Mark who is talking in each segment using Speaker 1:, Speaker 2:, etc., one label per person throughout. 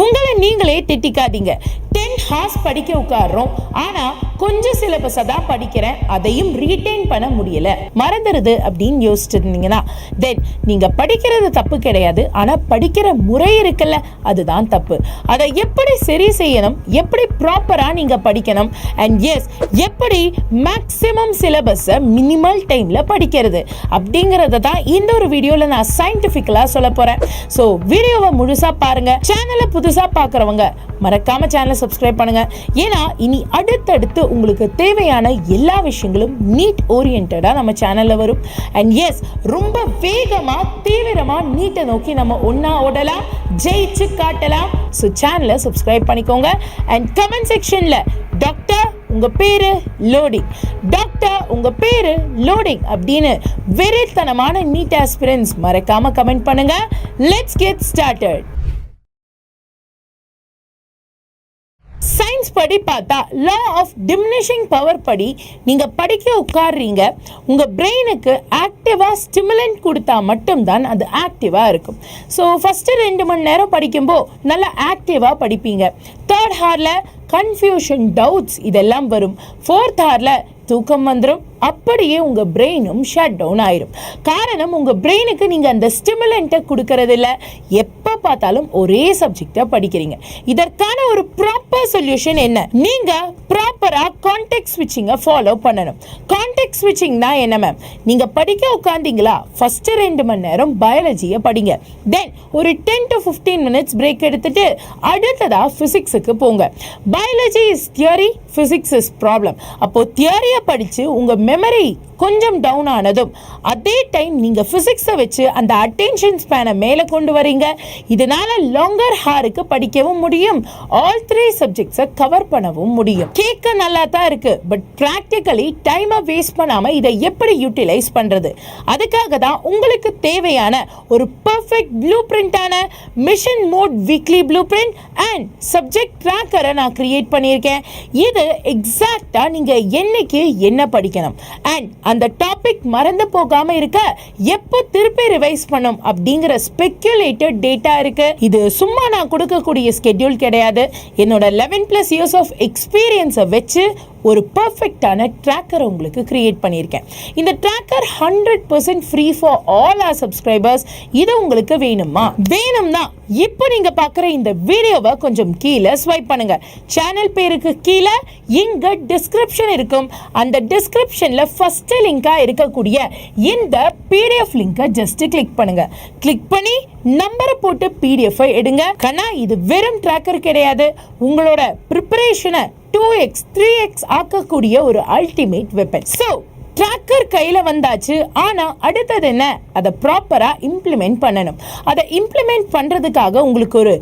Speaker 1: உங்களை நீங்களே திட்டிக்காதீங்க. 10 hours படிக்க உட்கார்றோம், ஆனா கொஞ்சம் சிலபஸை தான் படிக்கிறேன், அதையும் ரீட்டைன் பண்ண முடியல, மறந்துடுது அப்படின்னு யோசிச்சுட்டு இருந்தீங்கன்னா தென் நீங்க படிக்கிறது தப்பு கிடையாது, ஆனா படிக்கிற முறை இருக்குல்ல அதுதான் தப்பு. அதை எப்படி சரி செய்யணும், எப்படி ப்ராப்பரா நீங்க படிக்கணும், அண்ட் எஸ் எப்படி மேக்ஸிமம் சிலபஸை மினிமல் டைம்ல படிக்கிறது அப்படிங்கறத தான் இந்த ஒரு வீடியோல நான் சயின்டிபிக்கலா சொல்ல போறேன். ஸோ வீடியோவை முழுசா பாருங்க. சேனலை புதுசா பார்க்குறவங்க மறக்காம சேனலை சப்ஸ்கிரைப் பண்ணுங்க. ஏன்னா இனி அடுத்தடுத்து உங்களுக்கு தேவையான எல்லா விஷயங்களும் நீட் ஓரியன்டா நம்ம சேனல்ல வரும். அண்ட் எஸ் ரொம்ப வேகமா தீவிரமா நீட்டை நோக்கி நம்ம ஒன்னா ஓடலாம், ஜெயிச்சு காட்டலாம். ஸோ சேனலை சப்ஸ்கிரைப் பண்ணிக்கோங்க. அண்ட் கமெண்ட் செக்ஷன்ல டாக்டர் உங்க பேரு லோடிங், டாக்டர் உங்க பேரு லோடிங் அப்படின்னு வெறித்தனமான நீட் ஆஸ்பிரன்ஸ் மறக்காம கமெண்ட் பண்ணுங்க. Let's get started. சயின்ஸ் படி பார்த்தா லா ஆஃப் டிமினிஷிங் பவர் படி நீங்க படிக்க உட்கார்றீங்க, உங்க பிரெயினுக்கு ஆக்டிவா ஸ்டிமுலண்ட் கொடுத்தா மட்டும்தான் அது ஆக்டிவா இருக்கும். ஸோ ஃபர்ஸ்ட் 2 மணி நேரம் படிக்கும்போது நல்லா ஆக்டிவா படிப்பீங்க. 3rd ஹார்ல கன்ஃபியூஷன், டவுட்ஸ் இதெல்லாம் வரும். 4th ஹார்ல தூக்கம் வந்துடும். அப்படியே உங்க பிரெயினும் ஷட் டவுன் ஆயிரும். காரணம் உங்க பிரெயினுக்கு நீங்க அந்த ஸ்டிமுலண்ட்டை கொடுக்கறது இல்ல, எப்ப பார்த்தாலும் ஒரே சப்ஜெக்டை படிக்கிறீங்க. இதற்கான ஒரு ப்ராப்பர் சொல்யூஷன் என்ன? நீங்க ப்ராப்பரா கான்டெக்ட் ஸ்விட்சிங்கை ஃபாலோ பண்ணணும். கான்டெக்ட் ஸ்விட்சிங் தான் என்ன மேம்? நீங்க படிக்க உட்காந்தீங்களா, ஃபர்ஸ்ட் 2 மணி நேரம் பயாலஜியை படிங்க, தென் ஒரு 10 to 15 minutes பிரேக் எடுத்துட்டு அடுத்ததா பிசிக்ஸுக்கு போங்க. Biology is theory, physics is problem. அப்போ தியரியை படிச்சு உங்க மெமரி கொஞ்சம் டவுன் ஆனதும் அதே டைம் நீங்க பிசிக்ஸை வச்சு அந்த அட்டென்ஷன் ஸ்பேனை மேலே கொண்டு வரீங்க. இதனால லாங்கர் ஹாருக்கு படிக்கவும் முடியும், ஆல் 3 சப்ஜெக்ட்ஸை கவர் பண்ணவும் முடியும். கேட்க நல்லா தான் இருக்கு, பட் பிராக்டிகலி டைமை வேஸ்ட் பண்ணாம இதை எப்படி யூட்டிலைஸ் பண்றது? அதுக்காக தான் உங்களுக்கு தேவையான ஒரு பர்ஃபெக்ட் ப்ளூ பிரிண்டான mission mode weekly blue print and subject ட்ராக்கரை நான் கிரியேட் பண்ணியிருக்கேன். இது எக்ஸாக்டா நீங்க என்னைக்கு என்ன படிக்கணும் அண்ட் அந்த டாபிக் மறந்து போகாம இருக்க எப்போ திருப்பி ரிவைஸ் பண்ணும் அப்படிங்கிற ஸ்பெக்குலேட்டட் டேட்டா இருக்கு. இது சும்மா நான் கொடுக்கக்கூடிய ஸ்கெட்யூல் கிடையாது. என்னோட 11+ years ஆஃப் எக்ஸ்பீரியன்ஸை வச்சு ஒரு பர்ஃபெக்டான ட்ராக்கர் உங்களுக்கு கிரியேட் பண்ணியிருக்கேன். இந்த tracker 100% free for all our subscribers. இது உங்களுக்கு வேணுமா? வேணும்னா இப்போ நீங்க பார்க்குற இந்த வீடியோவை கொஞ்சம் கீழே ஸ்வைப் பண்ணுங்க. சேனல் பேருக்கு கீழே இங்க டிஸ்கிரிப்ஷன் இருக்கும். அந்த டிஸ்கிரிப்ஷன்ல ஃபர்ஸ்ட் லிங்கா இருக்கக்கூடிய இந்த PDF லிங்கை ஜஸ்ட் கிளிக் பண்ணுங்க. கிளிக் பண்ணி நம்பரை போட்டு PDF எடுங்க. கண்ணா இது வெறும் ட்ராக்கர் கிடையாது, உங்களோட ப்ரிப்பரேஷனை 2x 3x ஆக்கக்கூடிய ஒரு அல்டிமேட் வெப்பன். ஸோ ட்ராக்கர் கையில் வந்தாச்சு, ஆனால் அடுத்தது என்ன? அதை ப்ராப்பராக இம்ப்ளிமெண்ட் பண்ணணும். அதை இம்ப்ளிமெண்ட் பண்ணுறதுக்காக உங்களுக்கு ஒரு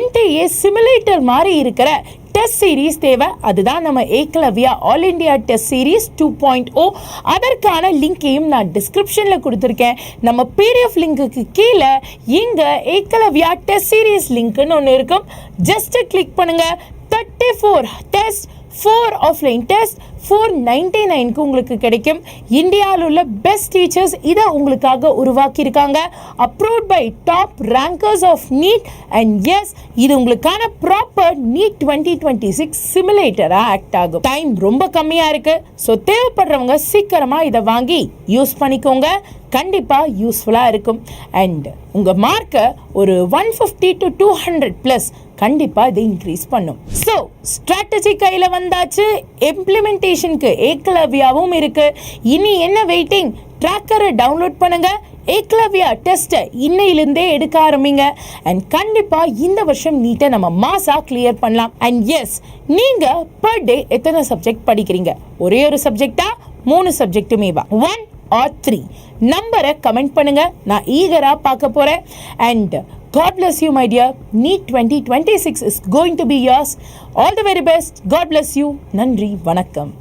Speaker 1: NTA சிமுலேட்டர் மாதிரி இருக்கிற டெஸ்ட் சீரீஸ் தேவை. அதுதான் நம்ம Ekalavya all India test series 2.0. அதற்கான லிங்கையும் நான் டிஸ்கிரிப்ஷனில் கொடுத்துருக்கேன். நம்ம PDF லிங்க்குக்கு கீழே இங்கே ஏகலவ்யா டெஸ்ட் சீரீஸ் லிங்க்னு ஒன்று இருக்கும். ஜஸ்ட் கிளிக் பண்ணுங்க. 34 டெஸ்ட், 4 ஆஃப்லைன் டெஸ்ட் 499க்கு உங்களுக்கு கிடைக்கும். இந்தியாவில் உள்ள பெஸ்ட் டீச்சர்ஸ் இதை உங்களுக்காக உருவாக்கியிருக்காங்க. Approved by top rankers of NEET and எஸ் இது உங்களுக்கான ப்ராப்பர் நீட் 2026 சிமுலேட்டராக ஆக்ட் ஆகும். டைம் ரொம்ப கம்மியாக இருக்கு. ஸோ தேவைப்படுறவங்க சீக்கிரமா இதை வாங்கி யூஸ் பண்ணிக்கோங்க. கண்டிப்பா யூஸ்ஃபுல்லா இருக்கும். அண்ட் உங்க மார்க்கை ஒரு 150 to 200+ கண்டிப்பா இது இன்க்ரீஸ் பண்ணும். ஸோ ஸ்ட்ராட்டஜி கையில வந்தாச்சு, இம்ப்ளிமெண்டேஷனுக்கு ஏகலவ்யாவும் இருக்கு. இனி என்ன வெயிட்டிங்? ட்ராக்கரை டவுன்லோட் பண்ணுங்க. ஏகலவ்யா டெஸ்ட்டை இன்னையிலிருந்தே எடுக்க ஆரம்பிங்க. அண்ட் கண்டிப்பா இந்த வருஷம் நீட்டை நம்ம மாசா கிளியர் பண்ணலாம். அண்ட் எஸ் நீங்க பர் டே எத்தனை சப்ஜெக்ட் படிக்கிறீங்க? ஒரே ஒரு சப்ஜெக்டா, 3 சப்ஜெக்ட்டுமேவா, 1 or 3? நம்பரை கமெண்ட் பண்ணுங்க, நான் ஈகரா பார்க்க போறேன். And God bless you, my dear. NEET 2026 is going to be yours. All the very best. God bless you. நன்றி, வணக்கம்.